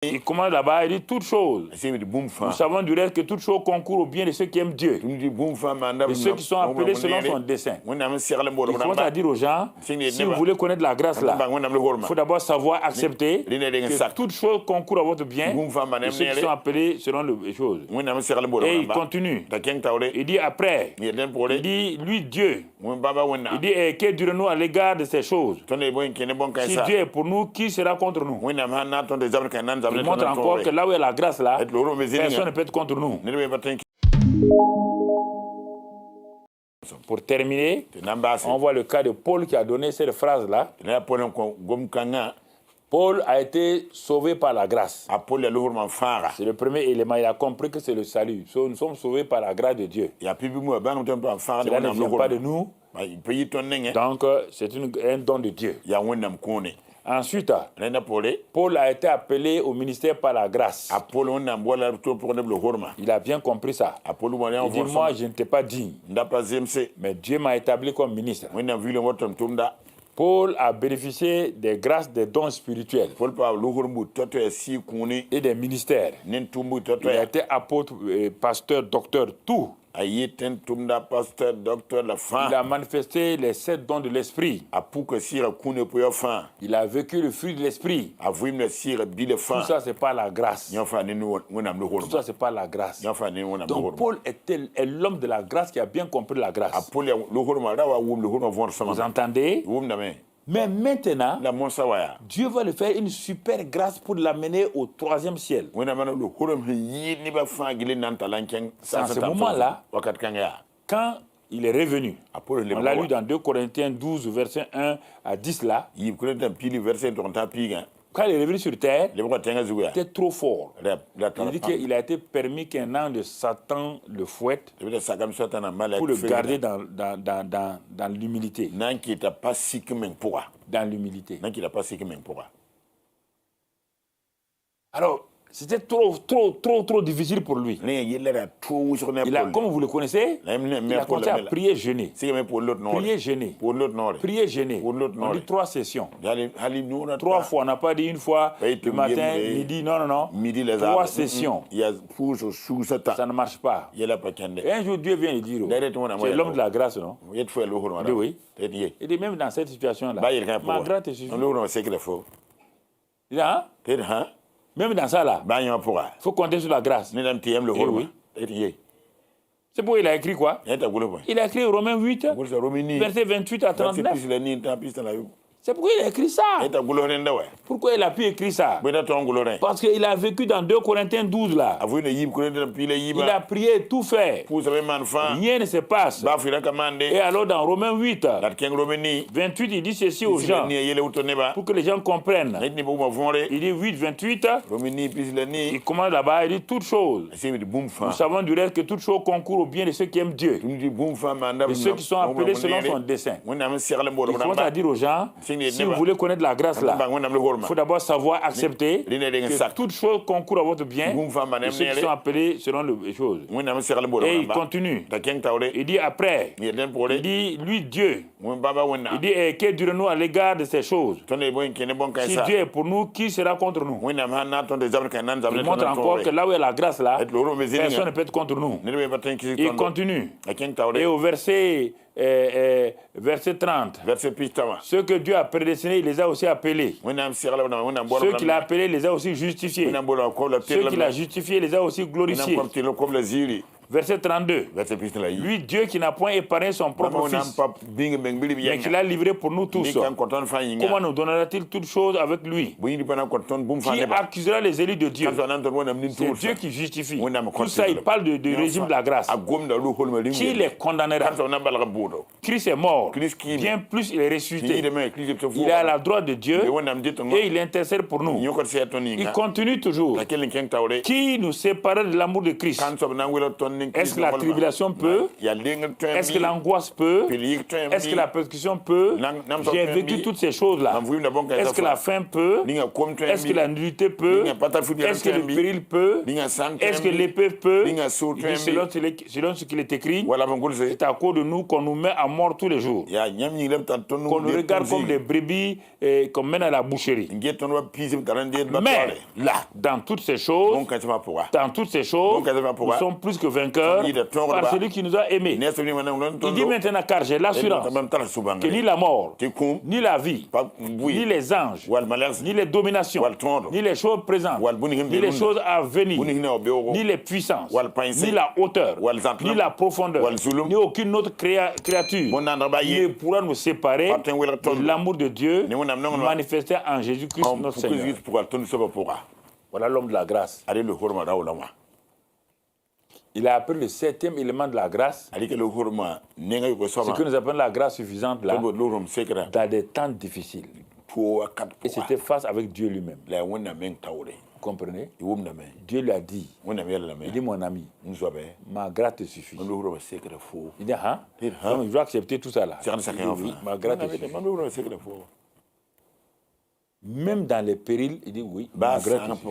Il commence là-bas, il dit toutes choses. Nous savons du reste que toutes choses concourent au bien de ceux qui aiment Dieu, de ceux qui sont appelés selon son dessein. Il commence à dire aux gens, si vous voulez connaître la grâce là, il faut d'abord savoir accepter que toutes choses concourent à votre bien, de ceux qui sont appelés selon les choses. Et il continue. Il dit après, il dit, lui Dieu, il dit, que dirons-nous à l'égard de ces choses? Si Dieu est pour nous, qui sera contre nous? Il montre encore que là où il y a la grâce, là, personne ne peut être contre nous. Pour terminer, on voit le cas de Paul qui a donné cette phrase-là. Paul a été sauvé par la grâce. C'est le premier élément. Il a compris que c'est le salut. Nous sommes sauvés par la grâce de Dieu. Cela ne vient pas de nous. Donc, c'est un don de Dieu. Ensuite, Paul a été appelé au ministère par la grâce. Il a bien compris ça. Il dit, moi, je ne t'ai pas digne, mais Dieu m'a établi comme ministre. Paul a bénéficié des grâces, des dons spirituels et des ministères. Il a été apôtre, pasteur, docteur, tout. Il a manifesté les 7 dons de l'esprit. Il a vécu le fruit de l'esprit. Tout ça, c'est pas la grâce. Tout ça, c'est pas la grâce. Donc, Paul est l'homme de la grâce qui a bien compris la grâce. Vous entendez? Mais maintenant, Dieu va lui faire une super grâce pour l'amener au 3e ciel. En ce moment-là, quand il est revenu, on l'a lu dans 2 Corinthiens 12, verset 1 à 10 là, quand il est revenu sur terre, il était trop fort. Il dit qu'il a été permis qu'un ange de Satan le fouette pour le garder dans l'humilité. Dans l'humilité. Alors, c'était trop difficile pour lui. Comme vous le connaissez, il a commencé à prier, jeûner. Prier, jeûner. Prier, jeûner. On dit 3 sessions. 3 fois, on n'a pas dit une fois, le matin, midi, non. 3 sessions. Ça ne marche pas. Et un jour, Dieu vient et dit, c'est l'homme de la grâce, non? Oui. Il dit, même dans cette situation-là, ma grâce te suffit. Il dit, hein? Même dans ça, là, il faut compter sur la grâce. Oui. C'est pourquoi il a écrit quoi? Il a écrit Romains 8, verset 28 à 39. C'est pourquoi il a écrit ça. Pourquoi il a pu écrire ça? Parce qu'il a vécu dans 2 Corinthiens 12 là. Il a prié et tout fait. Rien ne se passe. Et alors dans Romains 8, 28, il dit ceci aux gens pour que les gens comprennent. Il dit 8, 28, il commence là-bas, il dit toutes choses. Nous savons du reste que toutes choses concourent au bien de ceux qui aiment Dieu, de ceux qui sont appelés selon son dessein. Il commence à dire aux gens, si vous voulez connaître la grâce là, il faut d'abord savoir accepter que toutes choses concourent à votre bien, de ceux qui sont appelés selon les choses. Et il continue. Il dit après, il dit, lui Dieu, il dit, que dirons-nous à l'égard de ces choses? Si Dieu est pour nous, qui sera contre nous? Il montre encore que là où il y a la grâce là, personne ne peut être contre nous. Il continue. Et au verset 30. Ceux que Dieu a prédestinés, il les a aussi appelés. Ceux qu'il a appelés, il les a aussi justifiés. Ceux qu'il a justifiés, il les a aussi glorifiés. Verset 32. Lui, Dieu qui n'a point épargné son propre fils, mais qui l'a livré pour nous tous. Comment nous donnera-t-il toutes choses avec lui? Qui accusera les élus de Dieu? C'est Dieu qui justifie. Tout ça, il parle du régime de la grâce. Qui les condamnera? Christ est mort. Bien plus, il est ressuscité. Il est à la droite de Dieu et il intercède pour nous. Il continue toujours. Qui nous séparera de l'amour de Christ? Est-ce que la tribulation peut? Est-ce que l'angoisse peut? Est-ce que la persécution peut? J'ai vécu toutes ces choses-là. Est-ce que la faim peut? Est-ce que la nudité peut? Est-ce que le péril peut? Est-ce que l'épée peut? Selon ce qu'il est écrit, c'est à cause de nous qu'on nous met à mort tous les jours. Qu'on nous regarde comme des brebis qu'on mène à la boucherie. Mais là, dans toutes ces choses, nous sommes plus que vainqueurs par celui qui nous a aimés. Il dit maintenant, car j'ai l'assurance que ni la mort, ni la vie, ni les anges, ni les dominations, ni les choses présentes, ni les choses à venir, ni les puissances, ni la hauteur, ni la profondeur, ni aucune autre créature ne pourra nous séparer de l'amour de Dieu manifesté en Jésus-Christ notre Seigneur. Voilà l'homme de la grâce. Il a appris le 7e élément de la grâce, ce que nous appelons la grâce suffisante là, dans des temps difficiles. Et c'était face avec Dieu lui-même. Vous comprenez? Dieu lui a dit, il dit mon ami, ma grâce te suffit. Il dit, hein? Donc, je dois accepter tout ça là. Oui, ma grâce te suffit. Même dans les périls, il dit oui, ma grâce te suffit.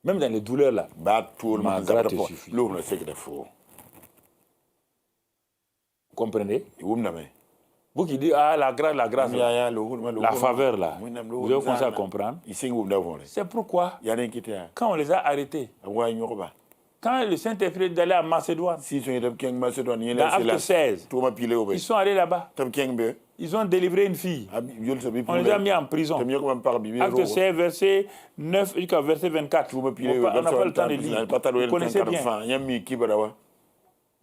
Même dans les douleurs là, ma grâce te suffit. Vous comprenez? Vous qui dites, ah, la grâce, la faveur là, vous avez commencé à comprendre. C'est pourquoi, quand on les a arrêtés, quand le Saint-Esprit est allé à Macédoine, dans Acte 16, ils sont allés là-bas. Ils ont délivré une fille. On les a mis en prison. Acte 16, verset 9 jusqu'à verset 24. On n'a pas le temps de lire. Vous connaissez bien.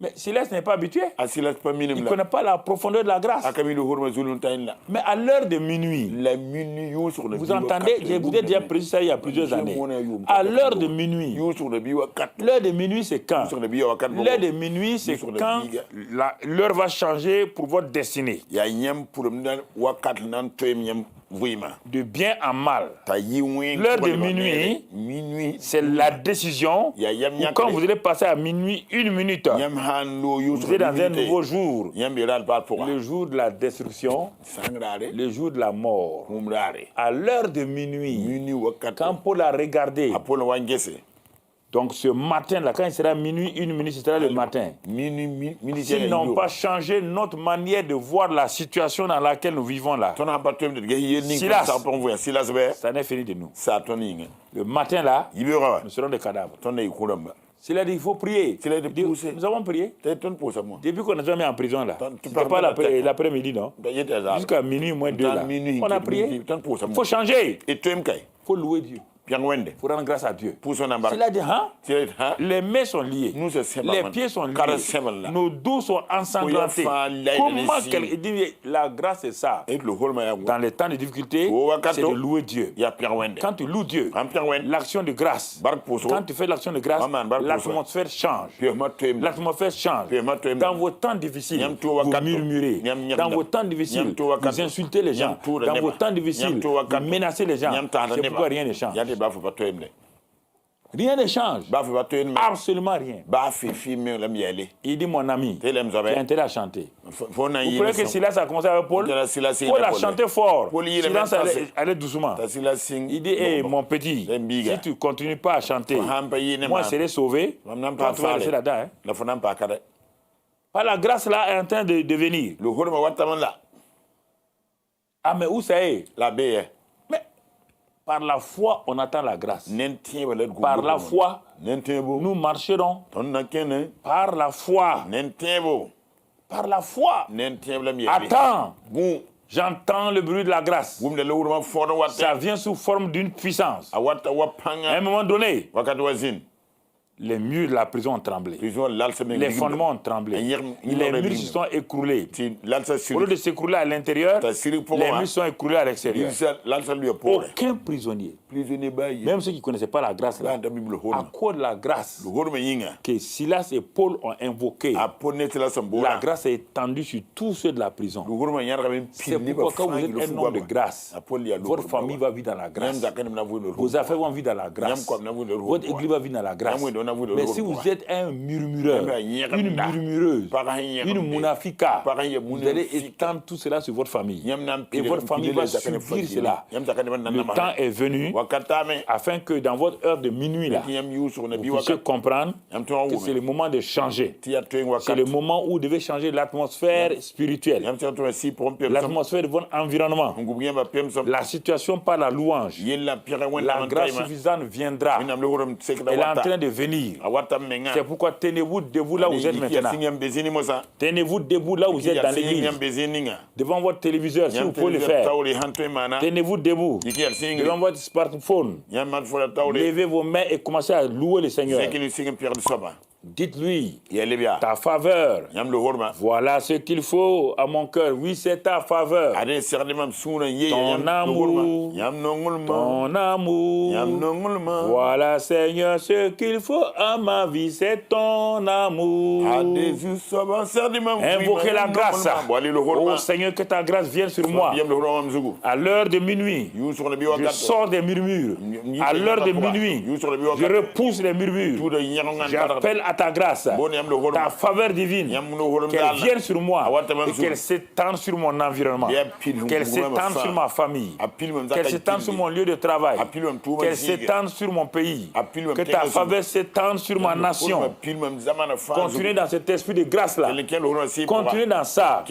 Mais Silas n'est pas habitué. Il ne connaît pas la profondeur de la grâce. Mais à l'heure de minuit, vous entendez, je vous ai déjà précisé ça il y a plusieurs années. À l'heure de minuit, l'heure de minuit c'est quand? L'heure de minuit c'est quand l'heure va changer pour votre destinée. De bien en mal. L'heure de minuit, c'est la décision. Quand vous allez passer à minuit, 1 minute, vous êtes dans un nouveau jour. Le jour de la destruction, le jour de la mort. À l'heure de minuit, quand Paul a regardé, donc ce matin-là, quand il sera minuit, 1 minute, ce sera le matin. S'ils n'ont pas changé notre manière de voir la situation dans laquelle nous vivons là, Silas, ça n'est fini de nous. Le matin-là, nous serons des cadavres. S'il a dit, il faut prier. Dit, nous avons prié. Depuis qu'on nous a mis en prison là, c'était pas l'après-midi, non? Jusqu'à minuit, moins 2 là. On a prié. Il faut changer. Il faut louer Dieu. Il faut rendre grâce à Dieu. Il a dit, hein? Les mains sont liées, les pieds sont liés, nos dos sont ensanglantés. Comment il dit la grâce c'est ça? Dans les temps de difficulté, c'est de louer Dieu. Quand tu loues Dieu, l'action de grâce, quand tu fais l'action de grâce, l'atmosphère change. L'atmosphère change. Dans vos temps difficiles, vous murmurez. Dans vos temps difficiles, vous insultez les gens. Dans vos temps difficiles, vous menacez les gens. C'est pourquoi rien ne change. Rien ne change. Absolument rien. Il dit, mon ami, tu as intérêt à chanter. Vous croyez que Silas a commencé avec Paul? Paul a chanté fort. Silas allait doucement. Il dit, hey, mon petit, si tu ne continues pas à chanter, moi je serai sauvé. Toi, tu vas rester là-dedans. La grâce là est en train de venir. Ah, mais où ça est? Par la foi, on attend la grâce. Par la foi, nous marcherons. Par la foi. Par la foi. Attends. J'entends le bruit de la grâce. Ça vient sous forme d'une puissance. À un moment donné, les murs de la prison ont tremblé. Les fondements ont tremblé. Les murs se sont écroulés. Au lieu de s'écrouler à l'intérieur, les murs sont écroulés à l'extérieur. Aucun prisonnier, même ceux qui ne connaissaient pas la grâce, là, à cause de la grâce que Silas et Paul ont invoquée, la grâce est étendue sur tous ceux de la prison. C'est pourquoi quand vous êtes un homme de grâce, votre famille va vivre dans la grâce. Vos affaires vont vivre dans la grâce. Votre église va vivre dans la grâce. Mais si vous êtes un murmureur, une murmureuse, une munafika, vous allez étendre tout cela sur votre famille. Et votre famille va subir cela. Le temps est venu afin que dans votre heure de minuit, là, vous puissiez comprendre que c'est le moment de changer. C'est le moment où vous devez changer l'atmosphère spirituelle, l'atmosphère de votre environnement. La situation par la louange. La grâce suffisante viendra. Elle est en train de venir. C'est pourquoi tenez-vous debout là où vous êtes maintenant. Tenez-vous debout là où vous êtes dans l'église. Devant votre téléviseur, si vous pouvez le faire. Tenez-vous debout. Devant votre smartphone. Levez vos mains et commencez à louer le Seigneur. Dites-lui ta faveur. Voilà ce qu'il faut à mon cœur. Oui, c'est ta faveur. Ton amour. Ton amour. Voilà, Seigneur, ce qu'il faut à ma vie, c'est ton amour. Invoquez la grâce. Oh Seigneur, que ta grâce vienne sur moi. À l'heure de minuit, je sors des murmures. À l'heure de minuit, je repousse les murmures. J'appelle à ta grâce, ta faveur divine, qu'elle vienne sur moi et qu'elle s'étende sur mon environnement, qu'elle s'étende sur ma famille, qu'elle s'étende sur mon lieu de travail, qu'elle s'étende sur mon pays, que ta faveur s'étende sur ma nation. Continuez dans cet esprit de grâce-là. Continuez dans ça.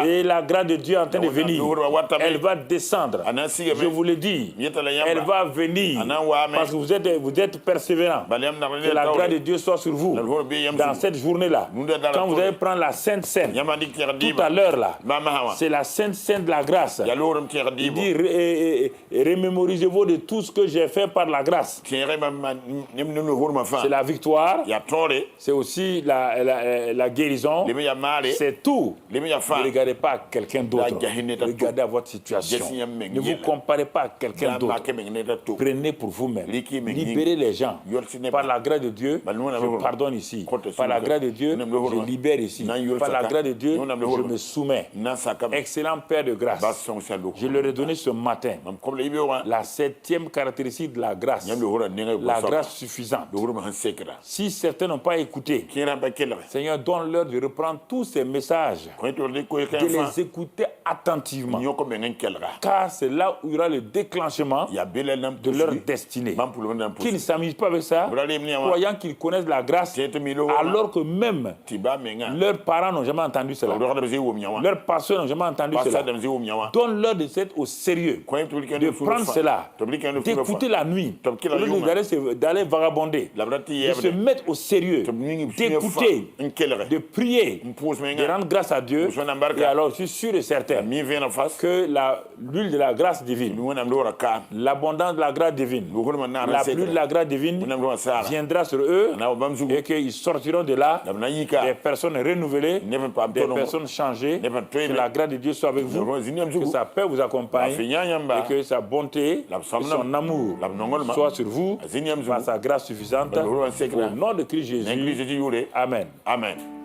Et la grâce de Dieu est en train de venir. Elle va descendre. Je vous le dis. Elle va venir parce que vous êtes persévérants. Que la grâce de Dieu soit sur vous. Dans cette journée-là, quand vous allez prendre la Sainte Seine, tout à l'heure là, c'est la Sainte Seine de la grâce. Il dit, remémorisez-vous de tout ce que j'ai fait par la grâce. C'est la victoire, c'est aussi la guérison, c'est tout. Ne regardez pas à quelqu'un d'autre, regardez à votre situation. Ne vous comparez pas à quelqu'un d'autre. Prenez pour vous-même, libérez les gens. Par la grâce de Dieu, je pardonne ici. Par la grâce de Dieu, je libère ici. Par la grâce de Dieu, je me soumets. Excellent Père de grâce, je leur ai donné ce matin la 7e caractéristique de la grâce. La grâce suffisante. Si certains n'ont pas écouté, Seigneur, donne-leur de reprendre tous ces messages, de les écouter attentivement. Car c'est là où il y aura le déclenchement de leur destinée. Qu'ils ne s'amusent pas avec ça, croyant qu'ils connaissent la grâce, alors que même leurs parents n'ont jamais entendu cela. Leurs pasteurs n'ont jamais entendu cela. Donne-leur de s'être au sérieux, de prendre cela, d'écouter la nuit, d'aller vagabonder, de se mettre au sérieux, d'écouter, de prier, de rendre grâce à Dieu. Et alors, je suis sûr et certain que l'huile de la grâce divine, l'abondance de la grâce divine, la pluie de la grâce divine viendra sur eux et qu'ils sortiront de là des personnes renouvelées, des personnes changées. Que la grâce de Dieu soit avec vous, que sa paix vous accompagne et que sa bonté et son amour soient sur vous par sa grâce suffisante. Au nom de Christ Jésus. Amen. Amen.